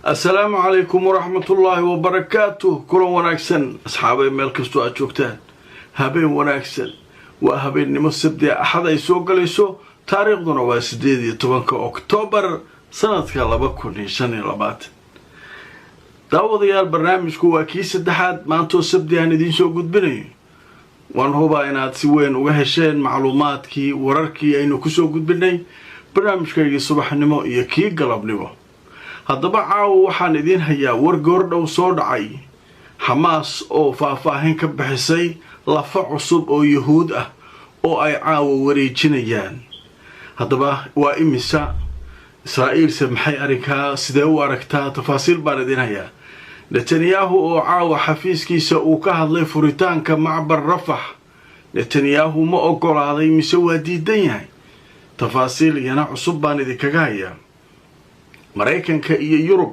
السلام عليكم ورحمة الله وبركاته. كل وناكسن أصحابي ملكستو أشوكتان هابين وناكسن وهابين نمسب دي أحد يسوق ليسو تاريخ دون واسديدي 10 أكتوبر سنة كالبكون شني لبات داوديال برنامجكو وكيس الدحاد ما أنتو سبدي هندين سو قد بني وان هوبا إناد سوين وهشين معلوماتكي وراركي أينو كسو قد بني برنامجكي صباح نمو يكي قلب نمو haddaba caawa waxaan idin hayaa war goordhow soo dhacay Xamaas oo faahfaahin ka bixisay lafa cusub oo Yahuud ah oo ay caawa wareejinayaan. haddaba waa imisa Israa'iil maxay arrinka sidee u aragtaa tafaasiil baan idin hayaa. Netanyahu oo caawa xafiiskiisa uu ka hadlay furitaanka macbar Rafah. Netanyahu ma ogolaaday mise waa diidan yahay. tafaasiil yana cusub baan idinkaga hayaa. Mareykanka iyo Yurub